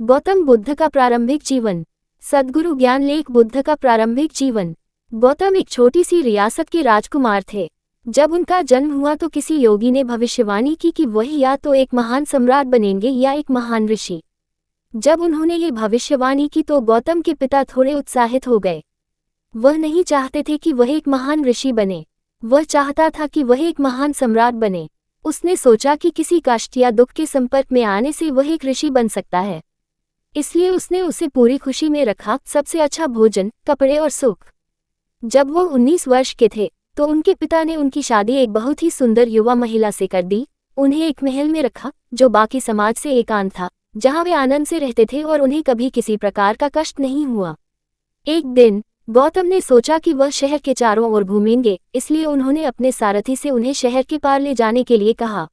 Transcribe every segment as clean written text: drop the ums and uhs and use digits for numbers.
गौतम बुद्ध का प्रारंभिक जीवन। सद्गुरु ज्ञानलेख बुद्ध का प्रारंभिक जीवन। गौतम एक छोटी सी रियासत के राजकुमार थे। जब उनका जन्म हुआ तो किसी योगी ने भविष्यवाणी की कि वह या तो एक महान सम्राट बनेंगे या एक महान ऋषि। जब उन्होंने ये भविष्यवाणी की तो गौतम के पिता थोड़े उत्साहित हो गए। वह नहीं चाहते थे कि वह एक महान ऋषि बने, वह चाहता था कि वह एक महान सम्राट बने। उसने सोचा कि किसी कष्ट या दुख के संपर्क में आने से वह एक ऋषि बन सकता है, इसलिए उसने उसे पूरी खुशी में रखा, सबसे अच्छा भोजन, कपड़े और सुख। जब वो 19 वर्ष के थे तो उनके पिता ने उनकी शादी एक बहुत ही सुंदर युवा महिला से कर दी। उन्हें एक महल में रखा जो बाकी समाज से एकांत था, जहां वे आनंद से रहते थे और उन्हें कभी किसी प्रकार का कष्ट नहीं हुआ। एक दिन गौतम ने सोचा कि वह शहर के चारों ओर घूमेंगे, इसलिए उन्होंने अपने सारथी से उन्हें शहर के पार ले जाने के लिए कहा।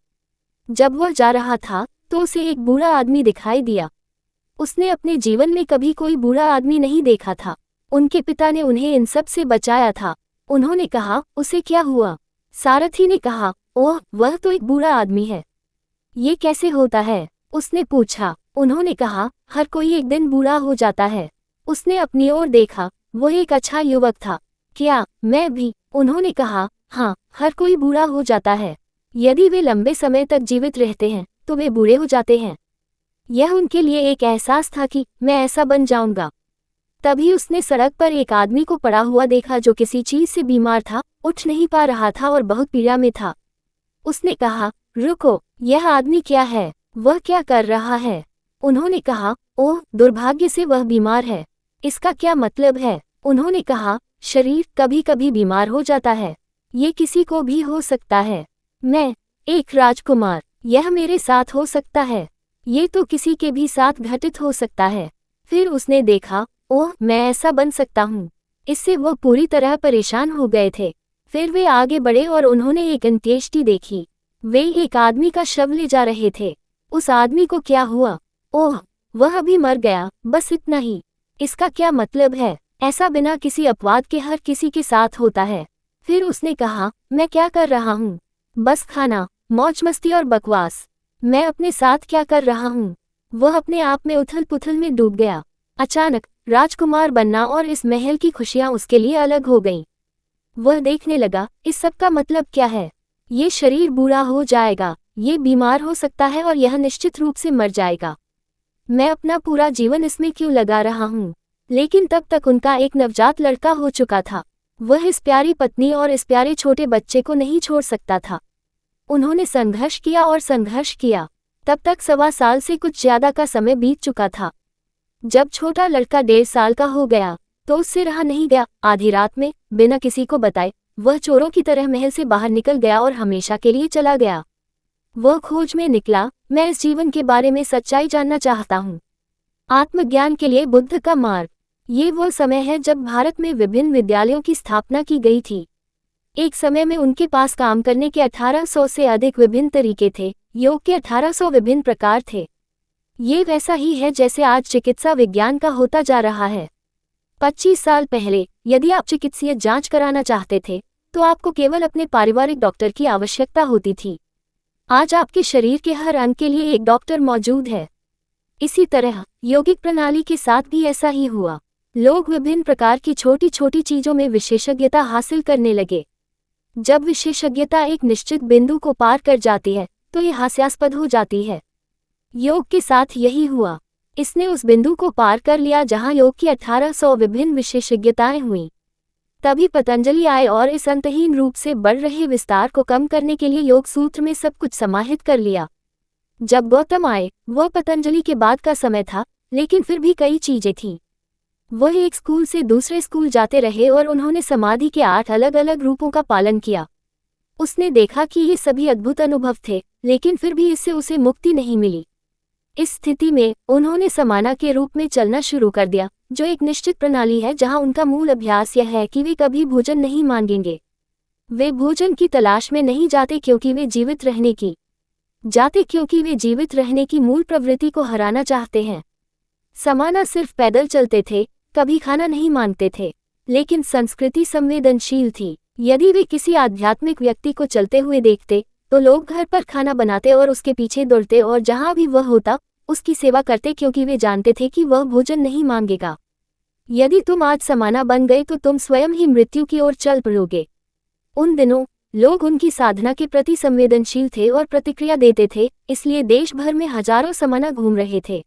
जब वह जा रहा था तो उसे एक बूढ़ा आदमी दिखाई दिया। उसने अपने जीवन में कभी कोई बूढ़ा आदमी नहीं देखा था। उनके पिता ने उन्हें इन सब से बचाया था। उन्होंने कहा, उसे क्या हुआ? सारथी ने कहा, ओह, वह तो एक बूढ़ा आदमी है। ये कैसे होता है? उसने पूछा। उन्होंने कहा, हर कोई एक दिन बूढ़ा हो जाता है। उसने अपनी ओर देखा, वह एक अच्छा युवक था। क्या मैं भी? उन्होंने कहा, हाँ, हर कोई बूढ़ा हो जाता है। यदि वे लंबे समय तक जीवित रहते हैं तो वे बूढ़े हो जाते हैं। यह उनके लिए एक एहसास था कि मैं ऐसा बन जाऊंगा। तभी उसने सड़क पर एक आदमी को पड़ा हुआ देखा जो किसी चीज से बीमार था, उठ नहीं पा रहा था और बहुत पीड़ा में था। उसने कहा, रुको, यह आदमी क्या है? वह क्या कर रहा है? उन्होंने कहा, ओह, दुर्भाग्य से वह बीमार है। इसका क्या मतलब है? उन्होंने कहा, शरीर कभी कभी बीमार हो जाता है। ये किसी को भी हो सकता है। मैं एक राजकुमार, यह मेरे साथ हो सकता है। ये तो किसी के भी साथ घटित हो सकता है। फिर उसने देखा, ओह, मैं ऐसा बन सकता हूँ। इससे वह पूरी तरह परेशान हो गए थे। फिर वे आगे बढ़े और उन्होंने एक अंत्येष्टि देखी। वे एक आदमी का शव ले जा रहे थे। उस आदमी को क्या हुआ? ओह, वह अभी मर गया, बस इतना ही। इसका क्या मतलब है? ऐसा बिना किसी अपवाद के हर किसी के साथ होता है। फिर उसने कहा, मैं क्या कर रहा हूँ? बस खाना, मौज मस्ती और बकवास। मैं अपने साथ क्या कर रहा हूँ? वह अपने आप में उथल पुथल में डूब गया। अचानक राजकुमार बनना और इस महल की खुशियां उसके लिए अलग हो गईं। वह देखने लगा, इस सब का मतलब क्या है? ये शरीर बूढ़ा हो जाएगा, ये बीमार हो सकता है और यह निश्चित रूप से मर जाएगा। मैं अपना पूरा जीवन इसमें क्यों लगा रहा हूँ? लेकिन तब तक उनका एक नवजात लड़का हो चुका था। वह इस प्यारी पत्नी और इस प्यारे छोटे बच्चे को नहीं छोड़ सकता था। उन्होंने संघर्ष किया और संघर्ष किया। तब तक 1.25 साल से कुछ ज्यादा का समय बीत चुका था। जब छोटा लड़का 1.5 साल का हो गया तो उससे रहा नहीं गया। आधी रात में बिना किसी को बताए वह चोरों की तरह महल से बाहर निकल गया और हमेशा के लिए चला गया। वह खोज में निकला, मैं इस जीवन के बारे में सच्चाई जानना चाहता हूँ। आत्मज्ञान के लिए बुद्ध का मार्ग। ये वो समय है जब भारत में विभिन्न विद्यालयों की स्थापना की गई थी। एक समय में उनके पास काम करने के 1800 से अधिक विभिन्न तरीके थे। योग के 1800 विभिन्न प्रकार थे। ये वैसा ही है जैसे आज चिकित्सा विज्ञान का होता जा रहा है। 25 साल पहले यदि आप चिकित्सीय जांच कराना चाहते थे तो आपको केवल अपने पारिवारिक डॉक्टर की आवश्यकता होती थी। आज आपके शरीर के हर अंग के लिए एक डॉक्टर मौजूद है। इसी तरह यौगिक प्रणाली के साथ भी ऐसा ही हुआ। लोग विभिन्न प्रकार की छोटी छोटी चीजों में विशेषज्ञता हासिल करने लगे। जब विशेषज्ञता एक निश्चित बिंदु को पार कर जाती है तो यह हास्यास्पद हो जाती है। योग के साथ यही हुआ। इसने उस बिंदु को पार कर लिया जहां योग की 1800 विभिन्न विशेषज्ञताएं हुईं। तभी पतंजलि आए और इस अंतहीन रूप से बढ़ रहे विस्तार को कम करने के लिए योग सूत्र में सब कुछ समाहित कर लिया। जब गौतम आए वह पतंजलि के बाद का समय था, लेकिन फिर भी कई चीजें थीं। वह एक स्कूल से दूसरे स्कूल जाते रहे और उन्होंने समाधि के 8 अलग अलग रूपों का पालन किया। उसने देखा कि ये सभी अद्भुत अनुभव थे, लेकिन फिर भी इससे उसे मुक्ति नहीं मिली। इस स्थिति में उन्होंने समाना के रूप में चलना शुरू कर दिया, जो एक निश्चित प्रणाली है जहां उनका मूल अभ्यास यह है कि वे कभी भोजन नहीं मांगेंगे। वे भोजन की तलाश में नहीं जाते क्योंकि वे जीवित रहने की मूल प्रवृत्ति को हराना चाहते हैं। समाना सिर्फ पैदल चलते थे, कभी खाना नहीं मांगते थे, लेकिन संस्कृति संवेदनशील थी। यदि वे किसी आध्यात्मिक व्यक्ति को चलते हुए देखते तो लोग घर पर खाना बनाते और उसके पीछे दौड़ते और जहां भी वह होता उसकी सेवा करते क्योंकि वे जानते थे कि वह भोजन नहीं मांगेगा। यदि तुम आज समाना बन गए तो तुम स्वयं ही मृत्यु की ओर चल पड़ोगे। उन दिनों लोग उनकी साधना के प्रति संवेदनशील थे और प्रतिक्रिया देते थे, इसलिए देश भर में हजारों समाना घूम रहे थे।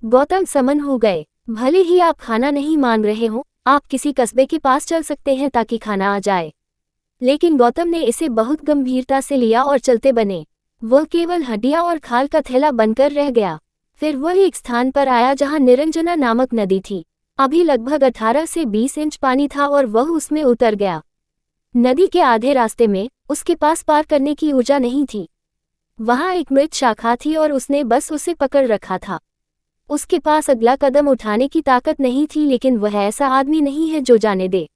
गौतम समन हो गए। भले ही आप खाना नहीं मांग रहे हो, आप किसी कस्बे के पास चल सकते हैं ताकि खाना आ जाए। लेकिन गौतम ने इसे बहुत गंभीरता से लिया और चलते बने। वह केवल हड्डियां और खाल का थैला बनकर रह गया। फिर वह एक स्थान पर आया जहां निरंजना नामक नदी थी। अभी लगभग 18 से 20 इंच पानी था और वह उसमें उतर गया। नदी के आधे रास्ते में उसके पास पार करने की ऊर्जा नहीं थी। वहां एक मृत शाखा थी और उसने बस उसे पकड़ रखा था। उसके पास अगला कदम उठाने की ताकत नहीं थी, लेकिन वह ऐसा आदमी नहीं है जो जाने दे।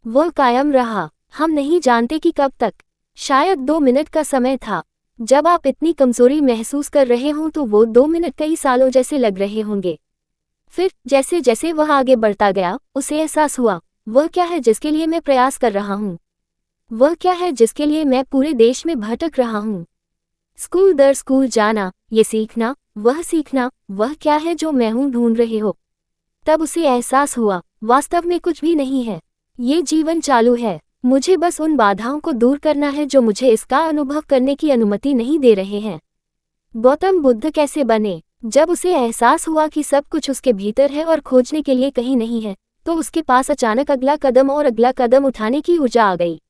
वह कायम रहा। हम नहीं जानते कि कब तक। शायद 2 मिनट का समय था। जब आप इतनी कमजोरी महसूस कर रहे हों तो वो 2 मिनट कई सालों जैसे लग रहे होंगे। फिर जैसे जैसे वह आगे बढ़ता गया, उसे एहसास हुआ, वह क्या है जिसके लिए मैं प्रयास कर रहा हूँ? वह क्या है जिसके लिए मैं पूरे देश में भटक रहा हूँ? स्कूल दर स्कूल जाना, ये सीखना, वह क्या है जो मैं हूँ ढूंढ रहे हो? तब उसे एहसास हुआ, वास्तव में कुछ भी नहीं है। ये जीवन चालू है। मुझे बस उन बाधाओं को दूर करना है जो मुझे इसका अनुभव करने की अनुमति नहीं दे रहे हैं। गौतम बुद्ध कैसे बने? जब उसे एहसास हुआ कि सब कुछ उसके भीतर है और खोजने के लिए कहीं नहीं है, तो उसके पास अचानक अगला कदम और अगला कदम उठाने की ऊर्जा आ गई।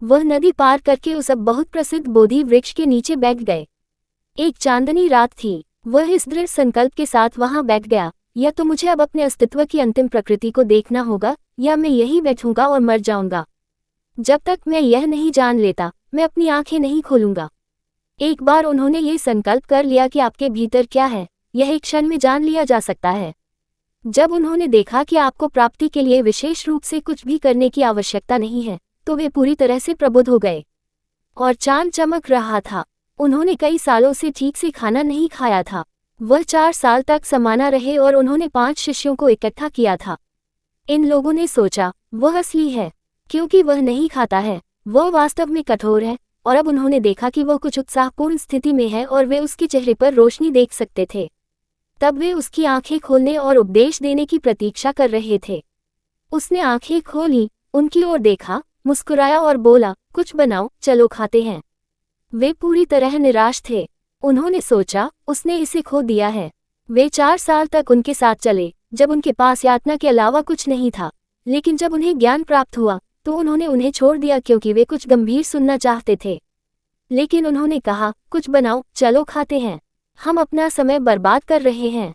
वह नदी पार करके उस अब बहुत प्रसिद्ध बोधि वृक्ष के नीचे बैठ गए। एक चांदनी रात थी। वह इस दृढ़ संकल्प के साथ वहां बैठ गया, या तो मुझे अब अपने अस्तित्व की अंतिम प्रकृति को देखना होगा, या मैं यहीं बैठूंगा और मर जाऊंगा। जब तक मैं यह नहीं जान लेता, मैं अपनी आंखें नहीं खोलूंगा। एक बार उन्होंने ये संकल्प कर लिया कि आपके भीतर क्या है, यह एक क्षण में जान लिया जा सकता है। जब उन्होंने देखा कि आपको प्राप्ति के लिए विशेष रूप से कुछ भी करने की आवश्यकता नहीं है, तो वे पूरी तरह से प्रबुद्ध हो गए। और चांद चमक रहा था। उन्होंने कई सालों से ठीक से खाना नहीं खाया था। वह 4 साल तक समाना रहे और उन्होंने 5 शिष्यों को इकट्ठा किया था। इन लोगों ने सोचा, वह असली है, क्योंकि वह नहीं खाता है, वह वास्तव में कठोर है। और अब उन्होंने देखा कि वह कुछ उत्साहपूर्ण स्थिति में है और वे उसके चेहरे पर रोशनी देख सकते थे। तब वे उसकी आंखें खोलने और उपदेश देने की प्रतीक्षा कर रहे थे। उसने आंखें खोली, उनकी ओर देखा, मुस्कुराया और बोला, कुछ बनाओ, चलो खाते हैं। वे पूरी तरह निराश थे। उन्होंने सोचा, उसने इसे खो दिया है। वे 4 साल तक उनके साथ चले, जब उनके पास यातना के अलावा कुछ नहीं था। लेकिन जब उन्हें ज्ञान प्राप्त हुआ, तो उन्होंने उन्हें छोड़ दिया क्योंकि वे कुछ गंभीर सुनना चाहते थे। लेकिन उन्होंने कहा, कुछ बनाओ, चलो खाते हैं। हम अपना समय बर्बाद कर रहे हैं।